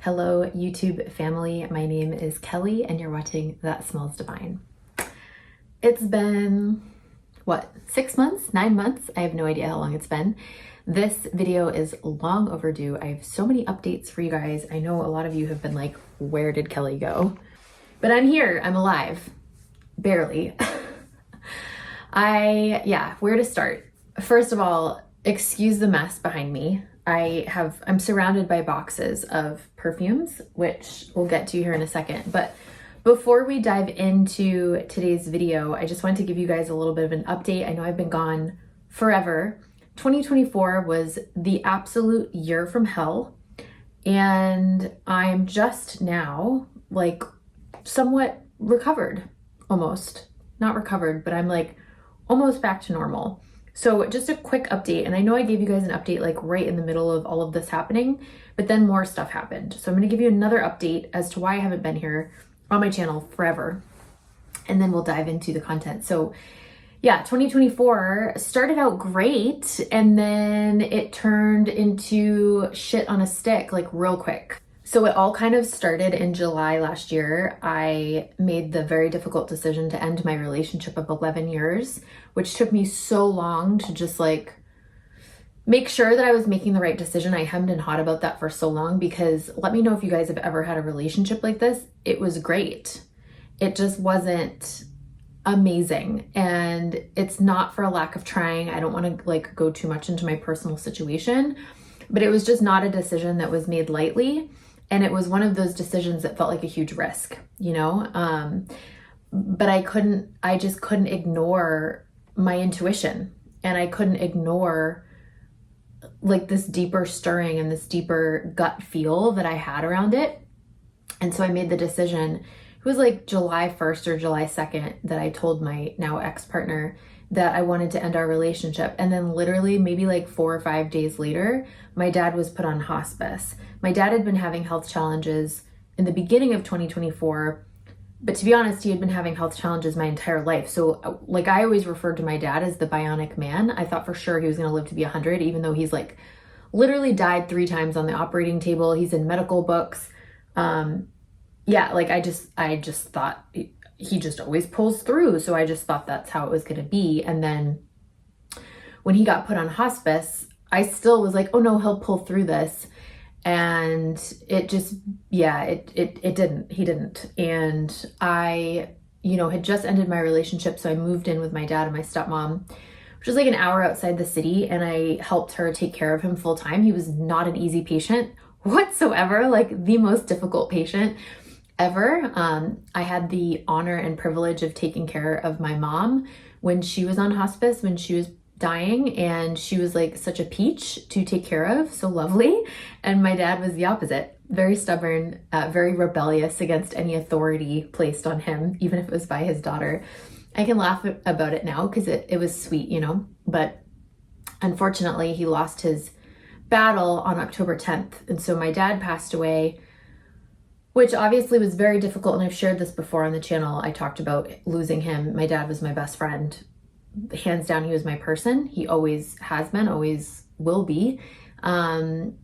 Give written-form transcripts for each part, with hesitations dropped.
Hello, YouTube family. My name is Kelly, and you're watching That Smells Divine. It's been, 6 months, 9 months? I have no idea how long it's been. This video is long overdue. I have so many updates for you guys. I know a lot of you have been like, where did Kelly go? But I'm here, I'm alive. Barely. Where to start? First of all, excuse the mess behind me. I'm surrounded by boxes of perfumes, which we'll get to here in a second. But before we dive into today's video, I just wanted to give you guys a little bit of an update. I know I've been gone forever. 2024 was the absolute year from hell. And I'm just now like somewhat recovered, almost. Not recovered, but I'm like almost back to normal. So just a quick update, and I know I gave you guys an update like right in the middle of all of this happening, but then more stuff happened. So I'm gonna give you another update as to why I haven't been here on my channel forever, and then we'll dive into the content. So yeah, 2024 started out great, and then it turned into shit on a stick like real quick. So it all kind of started in July last year. I made the very difficult decision to end my relationship of 11 years, which took me so long to just like make sure that I was making the right decision. I hemmed and hawed about that for so long because let me know if you guys have ever had a relationship like this. It was great. It just wasn't amazing. And it's not for a lack of trying. I don't want to like go too much into my personal situation, but it was just not a decision that was made lightly. And it was one of those decisions that felt like a huge risk, you know? But I just couldn't ignore my intuition, and I couldn't ignore like this deeper stirring and this deeper gut feel that I had around it. And so I made the decision. It was like July 1st or July 2nd that I told my now ex-partner that I wanted to end our relationship. And then literally maybe like 4 or 5 days later, my dad was put on hospice. My dad had been having health challenges in the beginning of 2024, but to be honest, he had been having health challenges my entire life. So like I always referred to my dad as the bionic man. I thought for sure he was going to live to be 100, even though he's like literally died 3 times on the operating table. He's in medical books. Like I just thought he just always pulls through. So I just thought that's how it was going to be. And then when he got put on hospice, I still was like, oh no, he'll pull through this. And it just, it didn't, he didn't. And I, had just ended my relationship. So I moved in with my dad and my stepmom, which was like an hour outside the city. And I helped her take care of him full time. He was not an easy patient whatsoever, like the most difficult patient ever. I had the honor and privilege of taking care of my mom when she was on hospice, when she was dying, and she was like such a peach to take care of, so lovely. And my dad was the opposite, very stubborn, very rebellious against any authority placed on him, even if it was by his daughter. I can laugh about it now because it was sweet, but unfortunately he lost his battle on October 10th. And so my dad passed away, which obviously was very difficult. And I've shared this before on the channel. I talked about losing him. My dad was my best friend. Hands down, he was my person. He always has been, always will be. And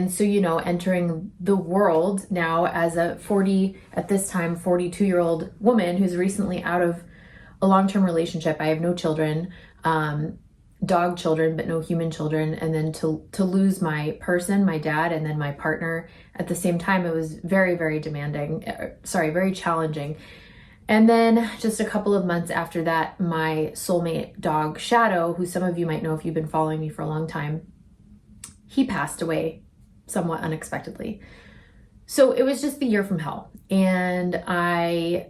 so, entering the world now as a 42-year-old woman who's recently out of a long-term relationship. I have no children, dog children, but no human children. And then to lose my person, my dad, and then my partner at the same time, it was very, very demanding, very challenging. And then just a couple of months after that, my soulmate dog, Shadow, who some of you might know if you've been following me for a long time, he passed away somewhat unexpectedly. So it was just the year from hell. And I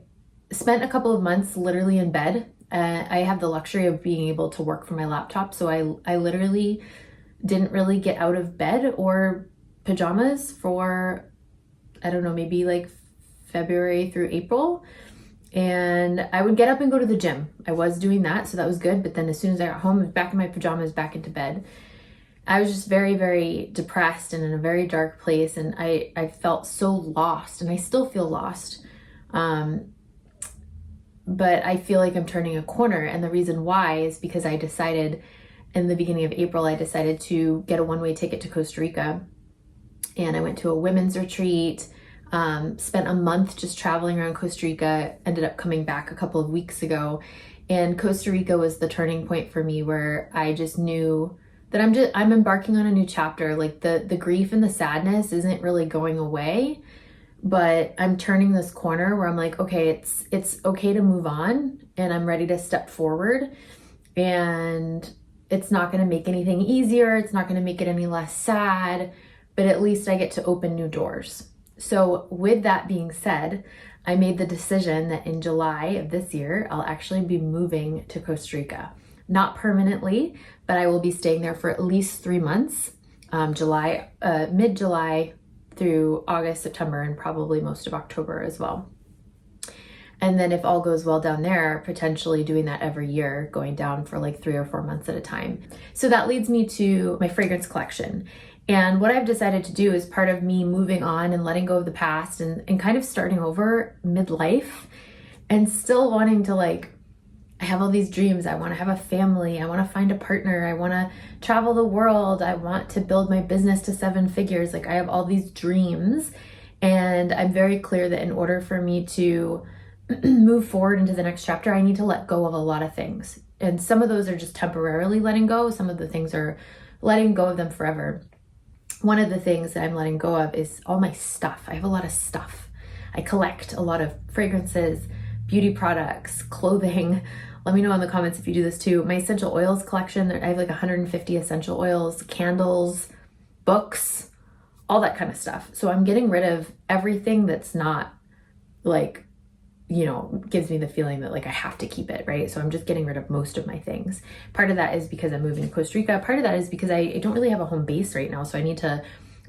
spent a couple of months literally in bed. I have the luxury of being able to work from my laptop. So I literally didn't really get out of bed or pajamas for, I don't know, maybe like February through April. And I would get up and go to the gym. I was doing that, so that was good. But then as soon as I got home, I was back in my pajamas, back into bed. I was just very, very depressed and in a very dark place. And I felt so lost, and I still feel lost. But I feel like I'm turning a corner. And the reason why is because I decided in the beginning of April, I decided to get a one-way ticket to Costa Rica and I went to a women's retreat, spent a month just traveling around Costa Rica, ended up coming back a couple of weeks ago. And Costa Rica was the turning point for me where I just knew that I'm embarking on a new chapter. Like the grief and the sadness isn't really going away, but I'm turning this corner where I'm like, okay, it's okay to move on, and I'm ready to step forward. And it's not going to make anything easier. It's not going to make it any less sad, but at least I get to open new doors. So with that being said, I made the decision that in July of this year, I'll actually be moving to Costa Rica. Not permanently, but I will be staying there for at least 3 months, mid-July through August, September, and probably most of October as well. And then if all goes well down there, potentially doing that every year, going down for like 3 or 4 months at a time. So that leads me to my fragrance collection. And what I've decided to do is part of me moving on and letting go of the past and kind of starting over midlife, and still wanting to, like, I have all these dreams. I want to have a family. I want to find a partner. I want to travel the world. I want to build my business to 7 figures. Like, I have all these dreams, and I'm very clear that in order for me to move forward into the next chapter, I need to let go of a lot of things. And some of those are just temporarily letting go. Some of the things are letting go of them forever. One of the things that I'm letting go of is all my stuff. I have a lot of stuff. I collect a lot of fragrances, beauty products, clothing. Let me know in the comments if you do this too. My essential oils collection, I have like 150 essential oils, candles, books, all that kind of stuff. So I'm getting rid of everything that's not like, gives me the feeling that like I have to keep it, right? So I'm just getting rid of most of my things. Part of that is because I'm moving to Costa Rica. Part of that is because I don't really have a home base right now. So I need to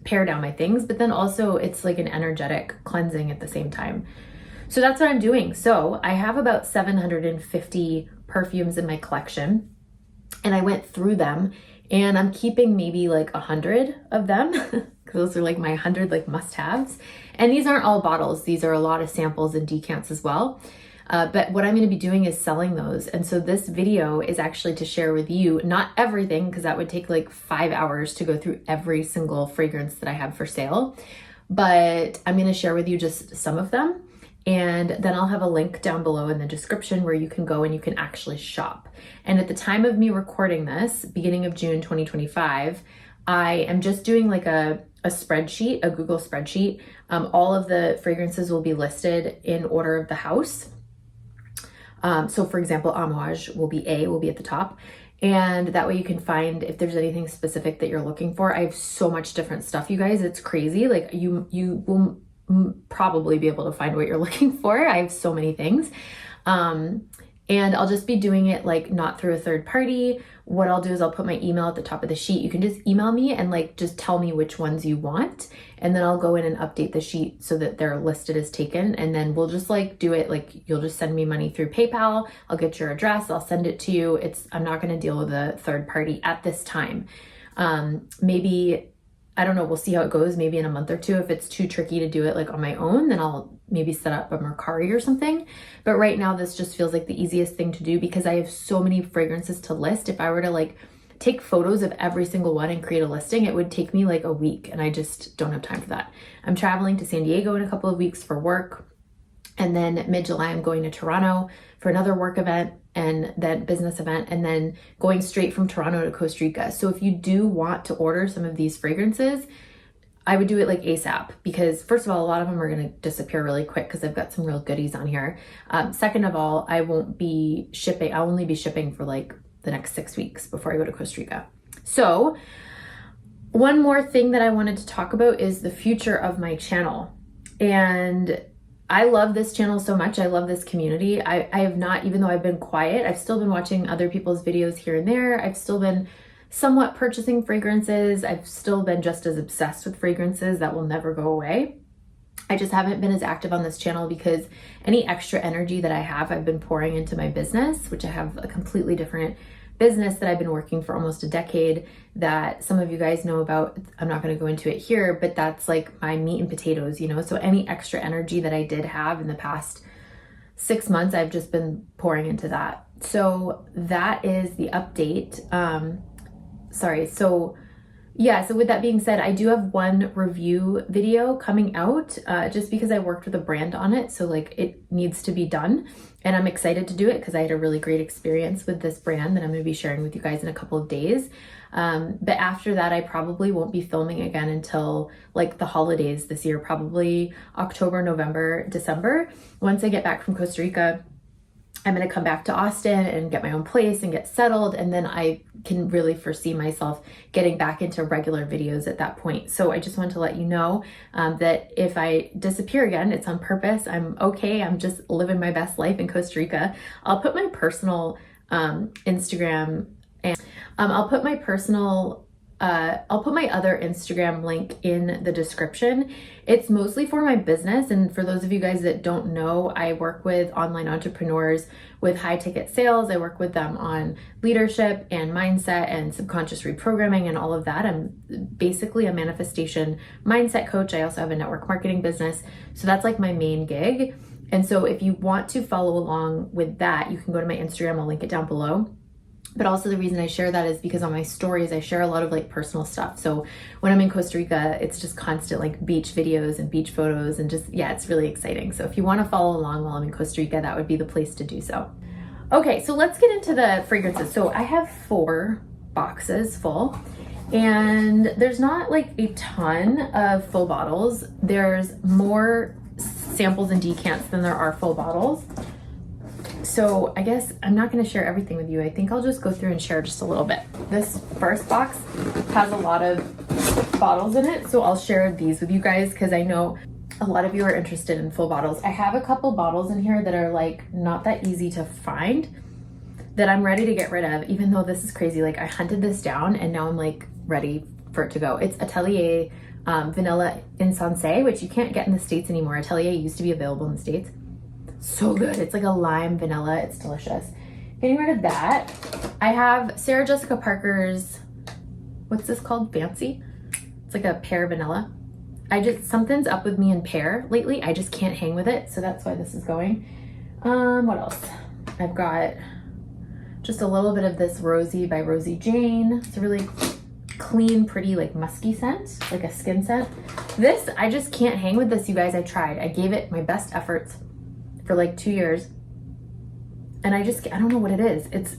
pare down my things, but then also it's like an energetic cleansing at the same time. So that's what I'm doing. So I have about 750 perfumes in my collection, and I went through them, and I'm keeping maybe like 100 of them because those are like my 100 like must-haves. And these aren't all bottles. These are a lot of samples and decants as well. But what I'm going to be doing is selling those. And so this video is actually to share with you, not everything, because that would take like 5 hours to go through every single fragrance that I have for sale. But I'm going to share with you just some of them. And then I'll have a link down below in the description where you can go and you can actually shop. And at the time of me recording this, beginning of June 2025, I am just doing like a spreadsheet, a Google spreadsheet. All of the fragrances will be listed in order of the house. So for example, Amouage will be at the top. And that way you can find if there's anything specific that you're looking for. I have so much different stuff, you guys. It's crazy. Like you will probably be able to find what you're looking for. I have so many things. And I'll just be doing it like not through a third party. What I'll do is I'll put my email at the top of the sheet. You can just email me and like just tell me which ones you want. And then I'll go in and update the sheet so that they're listed as taken. And then we'll just like do it like you'll just send me money through PayPal. I'll get your address. I'll send it to you. I'm not going to deal with a third party at this time. Maybe, I don't know, we'll see how it goes. Maybe in a month or two, if it's too tricky to do it like on my own, then I'll maybe set up a Mercari or something. But right now, this just feels like the easiest thing to do because I have so many fragrances to list. If I were to like take photos of every single one and create a listing, it would take me like a week, and I just don't have time for that. I'm traveling to San Diego in a couple of weeks for work. And then mid-July, I'm going to Toronto for another work event and then business event, and then going straight from Toronto to Costa Rica. So if you do want to order some of these fragrances, I would do it like ASAP because first of all, a lot of them are going to disappear really quick because I've got some real goodies on here. Second of all, I won't be shipping. I'll only be shipping for like the next 6 weeks before I go to Costa Rica. So one more thing that I wanted to talk about is the future of my channel. And I love this channel so much. I love this community. I have not, even though I've been quiet, I've still been watching other people's videos here and there. I've still been somewhat purchasing fragrances. I've still been just as obsessed with fragrances. That will never go away. I just haven't been as active on this channel because any extra energy that I have, I've been pouring into my business, which I have a completely different business that I've been working for almost a decade that some of you guys know about. I'm not going to go into it here, but that's like my meat and potatoes, So any extra energy that I did have in the past 6 months, I've just been pouring into that. So that is the update. So Yeah, so with that being said, I do have one review video coming out just because I worked with a brand on it. So like it needs to be done, and I'm excited to do it because I had a really great experience with this brand that I'm going to be sharing with you guys in a couple of days. But after that, I probably won't be filming again until like the holidays this year, probably October, November, December. Once I get back from Costa Rica, I'm going to come back to Austin and get my own place and get settled. And then I can really foresee myself getting back into regular videos at that point. So I just wanted to let you know that if I disappear again, it's on purpose. I'm okay. I'm just living my best life in Costa Rica. I'll put my personal Instagram and I'll put my other Instagram link in the description. It's mostly for my business. And for those of you guys that don't know, I work with online entrepreneurs with high ticket sales. I work with them on leadership and mindset and subconscious reprogramming and all of that. I'm basically a manifestation mindset coach. I also have a network marketing business. So that's like my main gig. And so if you want to follow along with that, you can go to my Instagram. I'll link it down below. But also the reason I share that is because on my stories, I share a lot of like personal stuff. So when I'm in Costa Rica, it's just constant like beach videos and beach photos and just, yeah, it's really exciting. So if you want to follow along while I'm in Costa Rica, that would be the place to do so. Okay, so let's get into the fragrances. So I have 4 boxes full, and there's not like a ton of full bottles. There's more samples and decants than there are full bottles. So I guess I'm not going to share everything with you. I think I'll just go through and share just a little bit. This first box has a lot of bottles in it, so I'll share these with you guys because I know a lot of you are interested in full bottles. I have a couple bottles in here that are like not that easy to find that I'm ready to get rid of, even though this is crazy. Like I hunted this down and now I'm like ready for it to go. It's Atelier Vanilla Insensé, which you can't get in the States anymore. Atelier used to be available in the States. So good. It's like a lime vanilla. It's delicious. Getting rid of that. I have Sarah Jessica Parker's, what's this called? Fancy? It's like a pear vanilla. Something's up with me in pear lately. I just can't hang with it. So that's why this is going. What else? I've got just a little bit of this Rosie by Rosie Jeanne. It's a really clean, pretty, like musky scent, like a skin scent. This, I just can't hang with this, you guys. I tried. I gave it my best efforts for like 2 years. And I don't know what it is. It's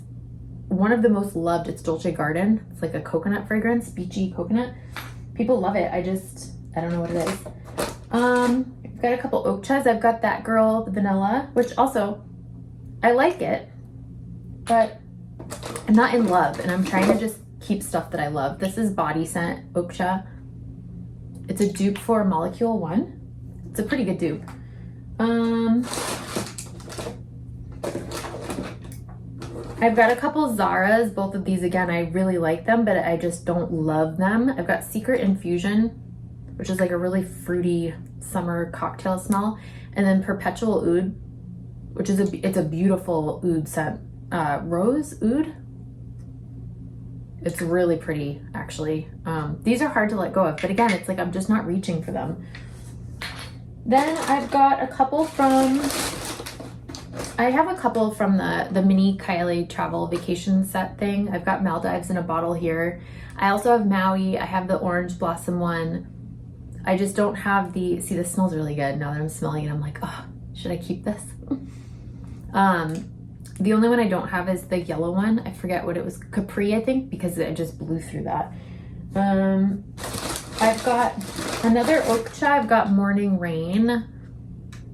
one of the most loved. It's Dolce Garden. It's like a coconut fragrance, beachy coconut. People love it. I don't know what it is. I've got a couple Okchas. I've got That Girl, the vanilla, which also, I like it, but I'm not in love, and I'm trying to just keep stuff that I love. This is Body Scent Okcha. It's a dupe for Molecule 1. It's a pretty good dupe. I've got a couple Zara's, both of these again, I really like them, but I just don't love them. I've got Secret Infusion, which is like a really fruity summer cocktail smell, and then Perpetual Oud, which is it's a beautiful oud scent. Rose Oud. It's really pretty, actually. These are hard to let go of, but again, it's like I'm just not reaching for them. Then I've got a couple from the mini Kylie travel vacation set thing. I've got Maldives in a bottle here. I also have Maui. I have the orange blossom one. I just don't have see, this smells really good. Now that I'm smelling it, I'm like, oh, should I keep this? The only one I don't have is the yellow one. I forget what it was. Capri, I think, because it just blew through that. I've got another Okcha. I've got Morning Rain.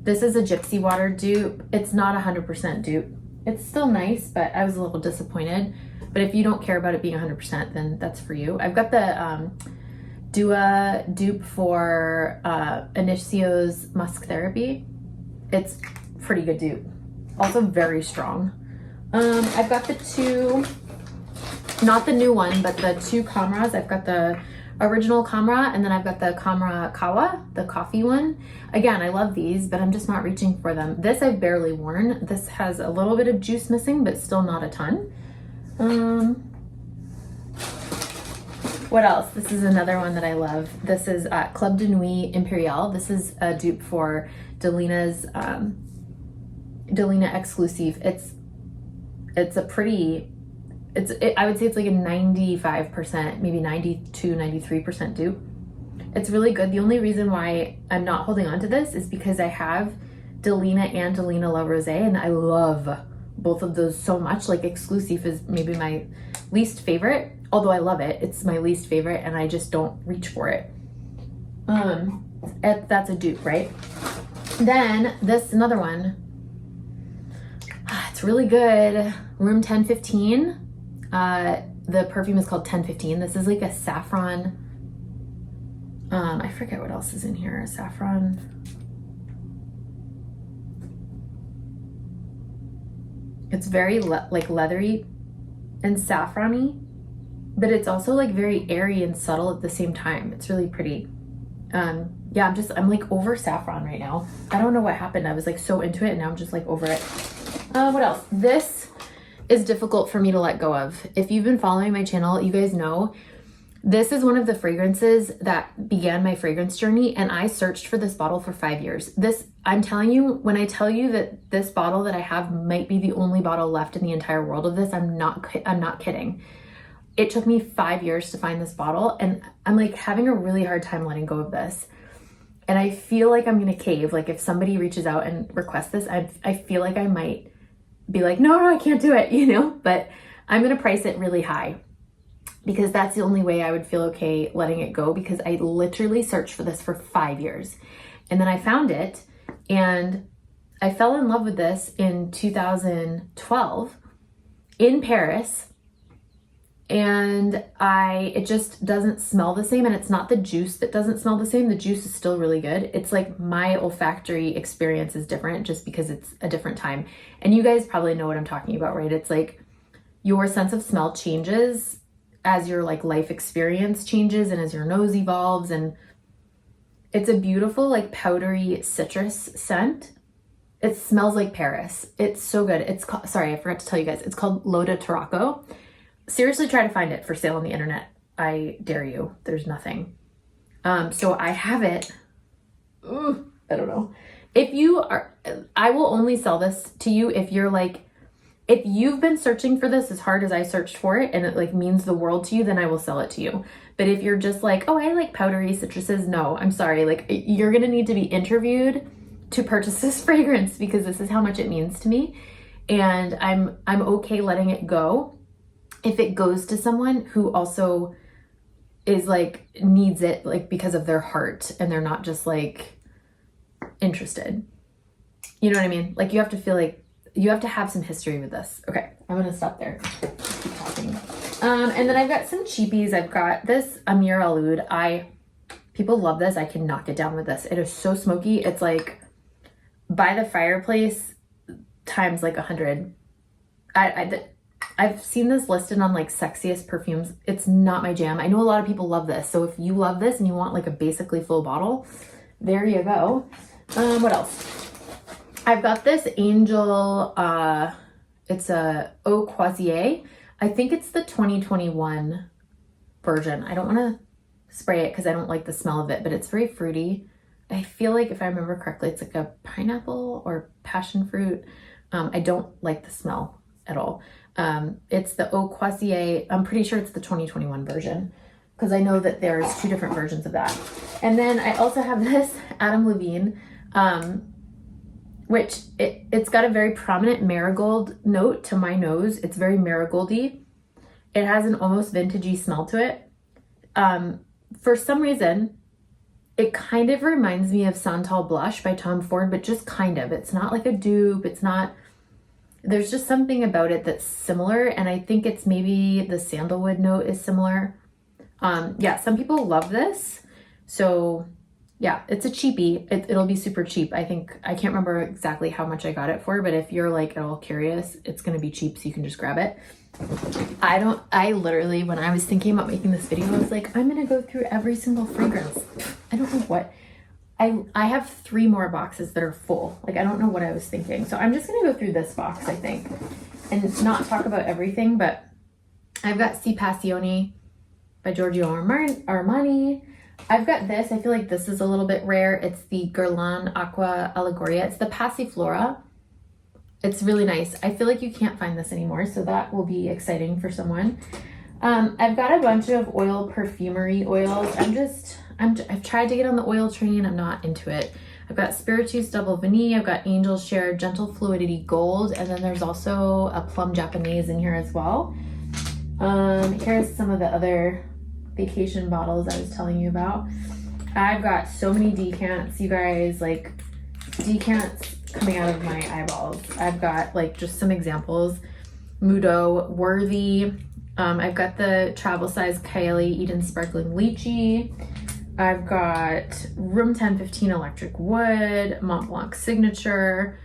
This is a Gypsy Water dupe. It's not 100% dupe. It's still nice, but I was a little disappointed. But if you don't care about it being 100%, then that's for you. I've got the Dua dupe for Inicio's Musk Therapy. It's pretty good dupe. Also very strong. I've got the 2, not the new one, but the 2 Kamras. I've got the original Kamra, and then I've got the Kamra Kawa, the coffee one. Again, I love these, but I'm just not reaching for them. This I've barely worn. This has a little bit of juice missing, but still not a ton. What else? This is another one that I love. This is Club de Nuit Imperial. This is a dupe for Delina's Delina Exclusive. It's I would say it's like a 95%, maybe 92, 93% dupe. It's really good. The only reason why I'm not holding on to this is because I have Delina and Delina La Rose, and I love both of those so much. Like Exclusive is maybe my least favorite, although I love it. It's my least favorite, and I just don't reach for it. That's a dupe, right? Then this another one. It's really good. Room 1015. The perfume is called 1015. This is like a saffron. I forget what else is in here. Saffron. It's very like leathery and saffrony, but it's also like very airy and subtle at the same time. It's really pretty. Yeah, I'm like over saffron right now. I don't know what happened. I was like so into it, and now I'm just like over it. What else? This is difficult for me to let go of. If you've been following my channel, you guys know this is one of the fragrances that began my fragrance journey, and I searched for this bottle for 5 years. I'm telling you, when I tell you that this bottle that I have might be the only bottle left in the entire world of this, I'm not kidding. It took me 5 years to find this bottle, and I'm like having a really hard time letting go of this. And I feel like I'm gonna cave. Like if somebody reaches out and requests this, I feel like I might be like, no, I can't do it, you know? But I'm gonna price it really high, because that's the only way I would feel okay letting it go, because I literally searched for this for 5 years. And then I found it, and I fell in love with this in 2012 in Paris. And it just doesn't smell the same, and it's not the juice that doesn't smell the same. The juice is still really good. It's like my olfactory experience is different just because it's a different time. And you guys probably know what I'm talking about, right? It's like your sense of smell changes as your like life experience changes and as your nose evolves. And it's a beautiful like powdery citrus scent. It smells like Paris. It's so good. Sorry, I forgot to tell you guys. It's called L'Eau de Tarocco. Seriously, try to find it for sale on the internet. I dare you. There's nothing. So I have it. Ooh, I don't know. I will only sell this to you if you've been searching for this as hard as I searched for it, and it like means the world to you, then I will sell it to you. But if you're just like, oh, I like powdery citruses, no, I'm sorry. Like you're going to need to be interviewed to purchase this fragrance, because this is how much it means to me. And I'm okay letting it go if it goes to someone who also is like needs it like because of their heart, and they're not just like interested. You know what I mean? Like you have to feel like you have to have some history with this. Okay, I'm gonna stop there. Keep talking. And then I've got some cheapies. I've got this Amir Alud. People love this. I cannot get down with this. It is so smoky. It's like by the fireplace times like 100. I've seen this listed on like sexiest perfumes. It's not my jam. I know a lot of people love this. So if you love this and you want like a basically full bottle, there you go. What else? I've got this Angel, it's a Eau Croisier. I think it's the 2021 version. I don't want to spray it because I don't like the smell of it, but it's very fruity. I feel like if I remember correctly, it's like a pineapple or passion fruit. I don't like the smell at all. It's the Eau Croisier. I'm pretty sure it's the 2021 version, because I know that there's 2 different versions of that. And then I also have this Adam Levine, which it's got a very prominent marigold note to my nose. It's very marigoldy. It has an almost vintagey smell to it. For some reason, it kind of reminds me of Santal Blush by Tom Ford, but just kind of. It's not like a dupe. It's not... There's just something about it that's similar, and I think it's maybe the sandalwood note is similar. Yeah, some people love this. So yeah, it's a cheapie. It'll be super cheap. I think, I can't remember exactly how much I got it for, but if you're like at all curious, it's going to be cheap, so you can just grab it. I literally, when I was thinking about making this video, I was like, I'm going to go through every single fragrance. I don't know what. I have 3 more boxes that are full. Like, I don't know what I was thinking. So I'm just going to go through this box, I think, and not talk about everything, but I've got Si Passione by Giorgio Armani. I've got this. I feel like this is a little bit rare. It's the Guerlain Aqua Allegoria. It's the Passiflora. It's really nice. I feel like you can't find this anymore, so that will be exciting for someone. I've got a bunch of oil perfumery oils. I've tried to get on the oil train. I'm not into it. I've got Spiritus Double Vanille. I've got Angel Share Gentle Fluidity Gold. And then there's also a Plum Japanese in here as well. Here's some of the other vacation bottles I was telling you about. I've got so many decants, you guys, like decants coming out of my eyeballs. I've got like just some examples. Mudo, Worthy. I've got the travel size Kylie Eden Sparkling Lychee. I've got Room 1015 Electric Wood, Mont Blanc Signature,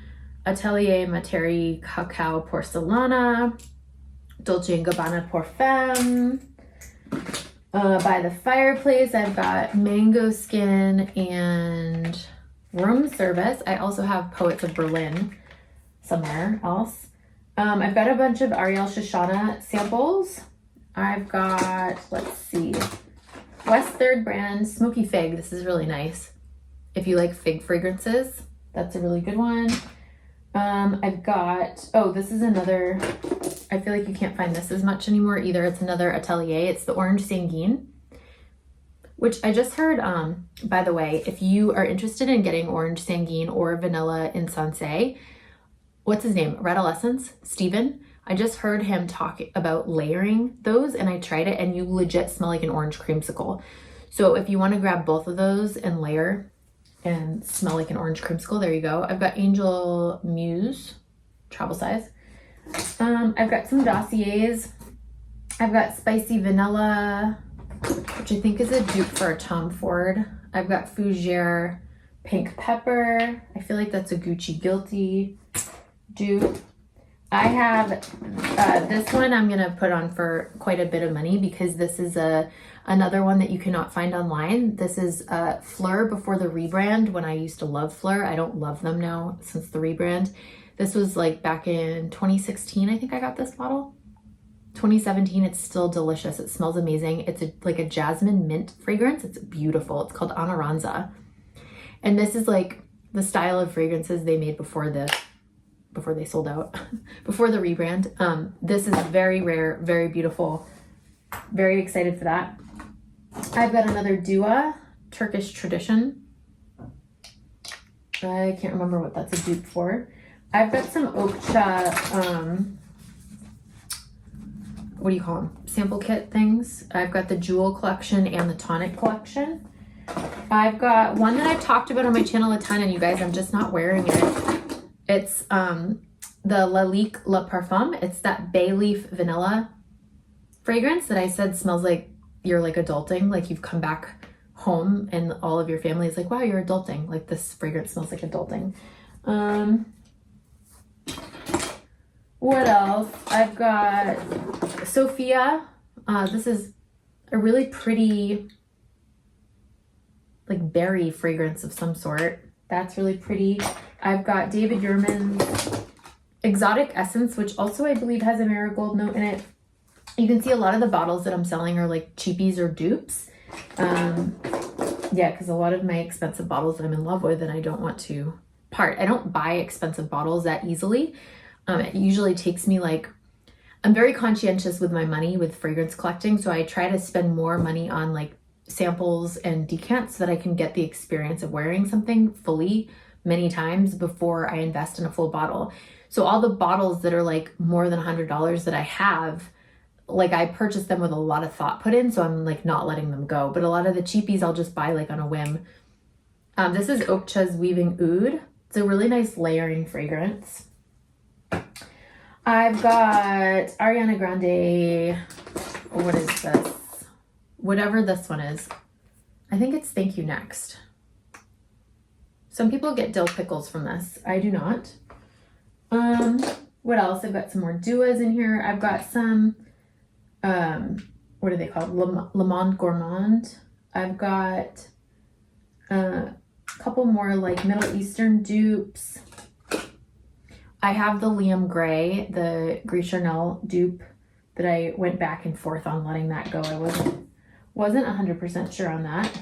Atelier Materi Cacao Porcelana, Dolce & Gabbana Pour Femme. By the Fireplace, I've got Mango Skin and Room Service. I also have Poets of Berlin somewhere else. I've got a bunch of Ariel Shoshana samples. I've got, let's see, West Third brand Smoky Fig. This is really nice. If you like fig fragrances, that's a really good one. I've got, oh, this is another, I feel like you can't find this as much anymore either. It's another Atelier. It's the Orange Sanguine, which I just heard, by the way, if you are interested in getting Orange Sanguine or Vanilla Insensé, what's his name? Redolescence, Steven. I just heard him talk about layering those and I tried it and you legit smell like an orange creamsicle. So if you want to grab both of those and layer and smell like an orange creamsicle, there you go. I've got Angel Muse, travel size. I've got some dossiers. I've got Spicy Vanilla, which I think is a dupe for a Tom Ford. I've got Fougere Pink Pepper. I feel like that's a Gucci Guilty dupe. I have this one I'm gonna put on for quite a bit of money because this is another one that you cannot find online. This is Fleur before the rebrand, when I used to love Fleur. I don't love them now since the rebrand. This was like back in 2016, I think I got this bottle. 2017, it's still delicious. It smells amazing. It's like a jasmine mint fragrance. It's beautiful. It's called Anaranza. And this is like the style of fragrances they made before they sold out, before the rebrand. This is very rare, very beautiful. Very excited for that. I've got another Dua, Turkish Tradition. I can't remember what that's a dupe for. I've got some Okcha, what do you call them? Sample kit things. I've got the Jewel collection and the Tonic collection. I've got one that I've talked about on my channel a ton, and you guys, I'm just not wearing it. It's the Lalique Le Parfum. It's that bay leaf vanilla fragrance that I said smells like you're like adulting, like you've come back home and all of your family is like, wow, you're adulting. Like this fragrance smells like adulting. What else? I've got Sophia. This is a really pretty like berry fragrance of some sort. That's really pretty. I've got David Yurman's Exotic Essence, which also I believe has a marigold note in it. You can see a lot of the bottles that I'm selling are like cheapies or dupes. Yeah, because a lot of my expensive bottles that I'm in love with and I don't want to part. I don't buy expensive bottles that easily. It usually takes me like, I'm very conscientious with my money with fragrance collecting. So I try to spend more money on like samples and decants so that I can get the experience of wearing something fully many times before I invest in a full bottle. So all the bottles that are like more than $100 that I have, like I purchased them with a lot of thought put in, so I'm like not letting them go. But a lot of the cheapies I'll just buy like on a whim. This is Okcha's Weaving Oud. It's a really nice layering fragrance. I've got Ariana Grande, what is this? Whatever this one is. I think it's Thank You Next. Some people get dill pickles from this. I do not. What else? I've got some more Duas in here. I've got some, what are they called? Le Monde Gourmand. I've got a couple more like Middle Eastern dupes. I have the Liam Gray, the Gris Charnel dupe that I went back and forth on letting that go. I wasn't 100% sure on that.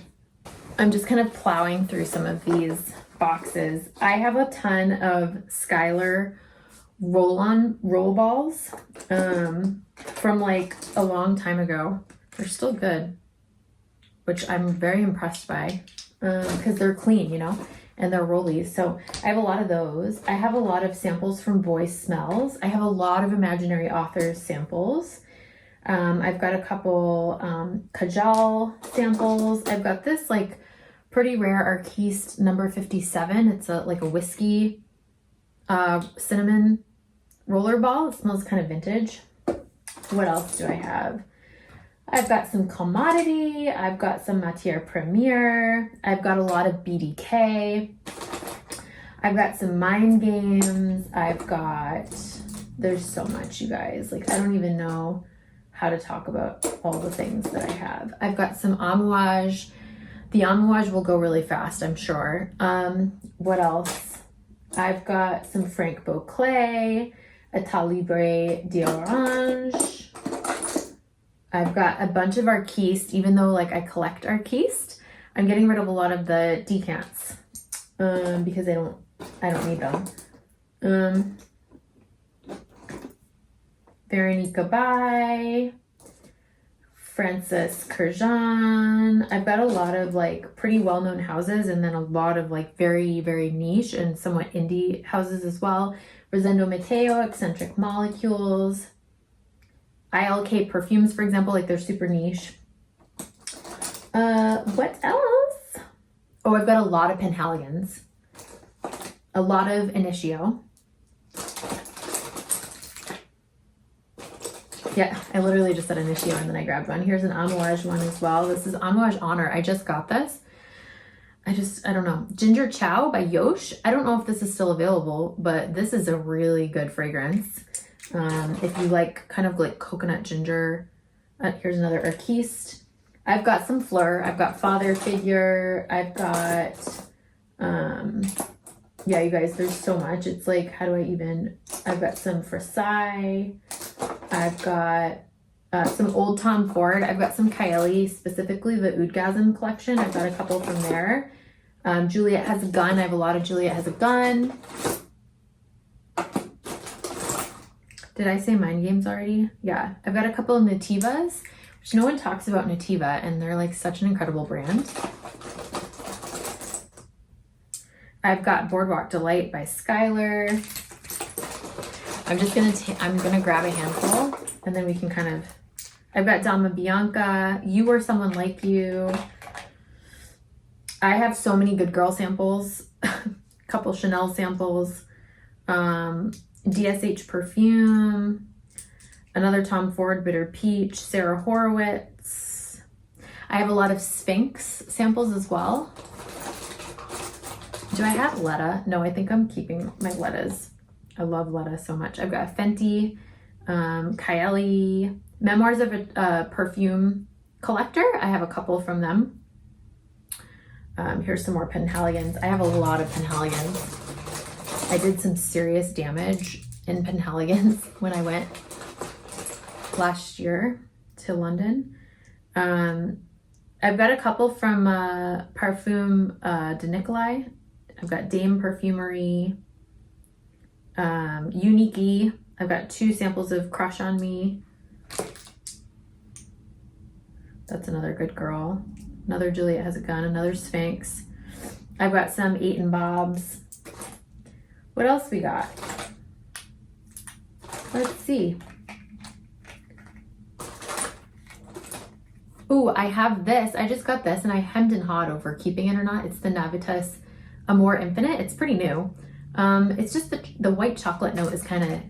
I'm just kind of plowing through some of these boxes. I have a ton of Skylar roll balls from like a long time ago. They're still good, which I'm very impressed by because they're clean, you know, and they're rollies. So I have a lot of those. I have a lot of samples from Boys Smells. I have a lot of Imaginary Authors samples. I've got a couple Kajal samples. I've got this like pretty rare Arquiste number 57. It's like a whiskey cinnamon roller ball. It smells kind of vintage. What else do I have? I've got some Commodity. I've got some Matière Première. I've got a lot of BDK. I've got some Mind Games. There's so much, you guys. Like, I don't even know how to talk about all the things that I have. I've got some Amouage. The Amouage will go really fast, I'm sure. What else? I've got some Frank Beauclerc, État Libre d'Orange. I've got a bunch of Arquiste, even though like I collect Arquiste. I'm getting rid of a lot of the decants because I don't need them. Veronica Bai, Francis Kurjan. I've got a lot of like pretty well-known houses and then a lot of like very, very niche and somewhat indie houses as well. Rosendo Mateo, Eccentric Molecules, ILK perfumes, for example, like they're super niche. What else? Oh, I've got a lot of Penhaligons, a lot of Initio. Yeah, I literally just said Initio and then I grabbed one. Here's an Amouage one as well. This is Amouage Honor. I just got this. I don't know. Ginger Chow by Yosh. I don't know if this is still available, but this is a really good fragrance. If you like kind of like coconut ginger. Here's another Arquiste. I've got some Fleur. I've got Father Figure. I've got, yeah, you guys, there's so much. It's like, I've got some Versailles. I've got some old Tom Ford. I've got some Kylie, specifically the Oudgasm collection. I've got a couple from there. Juliet Has a Gun. I have a lot of Juliet Has a Gun. Did I say Mind Games already? Yeah. I've got a couple of Nativas, which no one talks about Nativa, and they're like such an incredible brand. I've got Boardwalk Delight by Skylar. I'm gonna grab a handful and then we can kind of, I've got Dama Bianca, You or Someone Like You. I have so many good girl samples, a couple Chanel samples, DSH perfume, another Tom Ford Bitter Peach, Sarah Horowitz. I have a lot of Sphinx samples as well. Do I have Letta? No, I think I'm keeping my Lettas. I love Letta so much. I've got Fenty, Kylie, Memoirs of a Perfume Collector. I have a couple from them. Here's some more Penhaligons. I have a lot of Penhaligons. I did some serious damage in Penhaligons when I went last year to London. I've got a couple from Parfum de Nicolai. I've got Dame Perfumery, Unique. I've got 2 samples of Crush on Me. That's another good girl. Another Juliet Has a Gun, another Sphinx. I've got some 8 and Bob's. What else we got? Let's see. Ooh, I have this. I just got this and I hemmed and hawed over keeping it or not. It's the Navitas Amore Infinite. It's pretty new. It's just the white chocolate note is kind of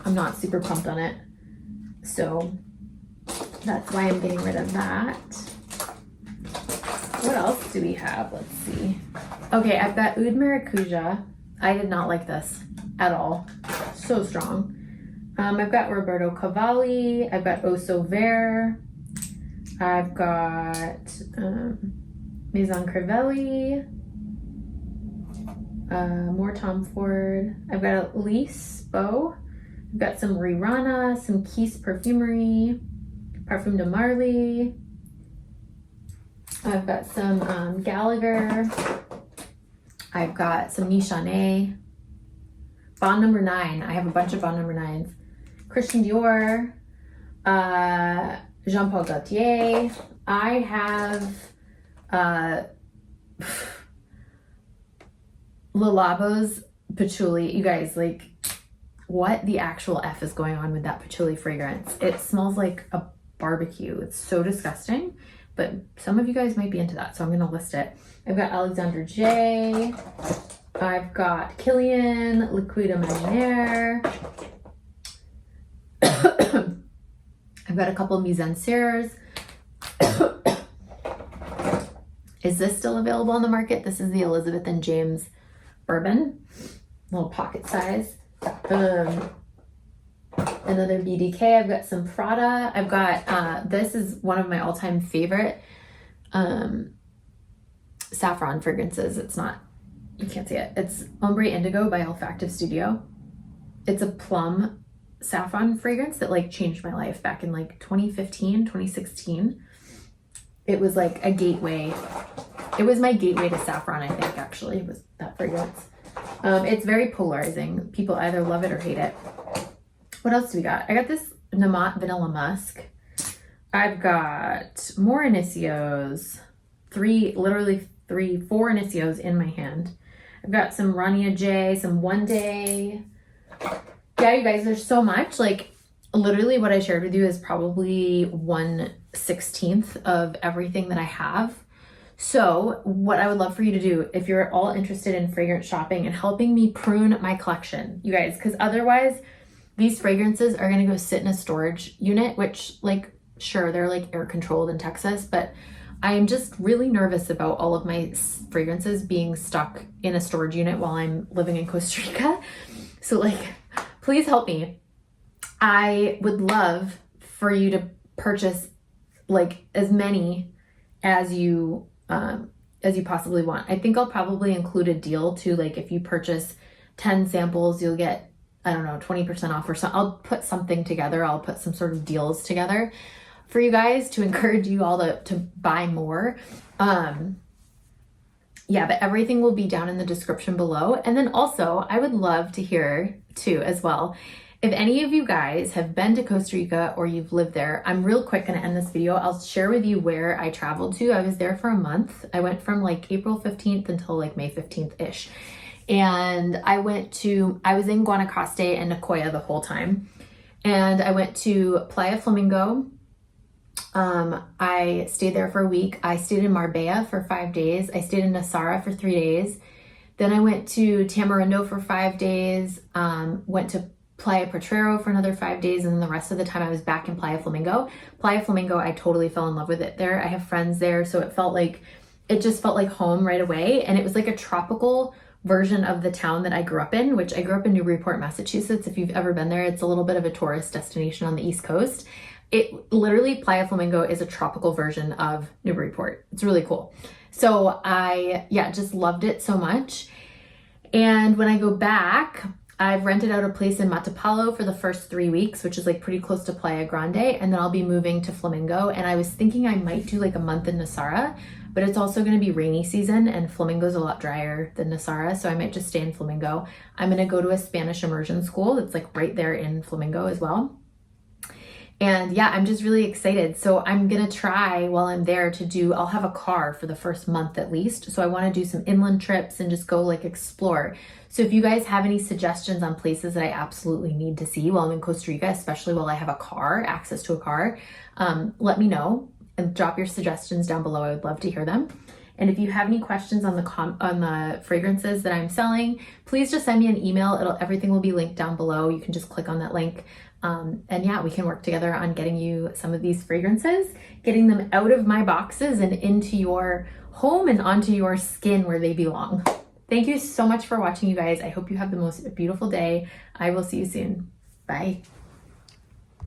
I'm not super pumped on it. So that's why I'm getting rid of that. What else do we have? Let's see. Okay, I've got Oud Maracuja. I did not like this at all. So strong. I've got Roberto Cavalli. I've got Oso Vert. I've got Maison Crivelli. More Tom Ford. I've got Elise Beau. I've got some Rirana, some Keys Perfumery, Parfum de Marly. I've got some Gallagher. I've got some Nichane, Bond number 9. I have a bunch of Bond number 9s. Christian Dior, Jean-Paul Gaultier. I have Le Labo's patchouli. You guys, like, what the actual F is going on with that patchouli fragrance? It smells like a barbecue. It's so disgusting, but some of you guys might be into that, so I'm gonna list it. I've got Alexander J. I've got Kilian, Liquid Imaginaire. I've got a couple of Mise en Serres. Is this still available on the market? This is the Elizabeth and James Bourbon, little pocket size. Another BDK. I've got some Prada. I've got, this is one of my all-time favorite saffron fragrances. It's not, you can't see it. It's Ombre Indigo by Olfactive Studio. It's a plum saffron fragrance that like changed my life back in like 2015, 2016. It was like a gateway. It was my gateway to saffron, I think, actually, was that fragrance. It's very polarizing. People either love it or hate it. What else do we got? I got this Namat Vanilla Musk. I've got more Inicios. 4 Inicios in my hand. I've got some Rania J, some One Day. Yeah, you guys, there's so much. Like, literally what I shared with you is probably 1/16 of everything that I have. So what I would love for you to do, if you're all interested in fragrance shopping and helping me prune my collection, you guys, because otherwise these fragrances are going to go sit in a storage unit, which, like, sure, they're like air controlled in Texas, but I am just really nervous about all of my fragrances being stuck in a storage unit while I'm living in Costa Rica. So, like, please help me. I would love for you to purchase like as many as you possibly want. I think I'll probably include a deal too. Like, if you purchase 10 samples, you'll get, I don't know, 20% off or something. I'll put something together. I'll put some sort of deals together for you guys to encourage you all to buy more. Yeah, but everything will be down in the description below. And then also, I would love to hear too as well, if any of you guys have been to Costa Rica or you've lived there. I'm real quick going to end this video. I'll share with you where I traveled to. I was there for a month. I went from like April 15th until like May 15th-ish. And I was in Guanacaste and Nicoya the whole time. And I went to Playa Flamingo. I stayed there for a week. I stayed in Marbella for 5 days. I stayed in Nasara for 3 days. Then I went to Tamarindo for 5 days. Went to Playa Potrero for another 5 days, and then the rest of the time I was back in Playa Flamingo. Playa Flamingo, I totally fell in love with it there. I have friends there, so it just felt like home right away, and it was like a tropical version of the town that I grew up in, which I grew up in Newburyport, Massachusetts. If you've ever been there, it's a little bit of a tourist destination on the East Coast. It literally, Playa Flamingo is a tropical version of Newburyport. It's really cool. So I just loved it so much. And when I go back, I've rented out a place in Matapalo for the first 3 weeks, which is like pretty close to Playa Grande. And then I'll be moving to Flamingo. And I was thinking I might do like a month in Nasara, but it's also going to be rainy season and Flamingo's a lot drier than Nasara. So I might just stay in Flamingo. I'm going to go to a Spanish immersion school that's like right there in Flamingo as well. And yeah, I'm just really excited. So I'm going to try while I'm there I'll have a car for the first month at least. So I want to do some inland trips and just go like explore. So if you guys have any suggestions on places that I absolutely need to see while I'm in Costa Rica, especially while I have access to a car, let me know and drop your suggestions down below. I would love to hear them. And if you have any questions on the fragrances that I'm selling, please just send me an email. Everything will be linked down below. You can just click on that link. And yeah, we can work together on getting you some of these fragrances, getting them out of my boxes and into your home and onto your skin where they belong. Thank you so much for watching, you guys. I hope you have the most beautiful day. I will see you soon. Bye.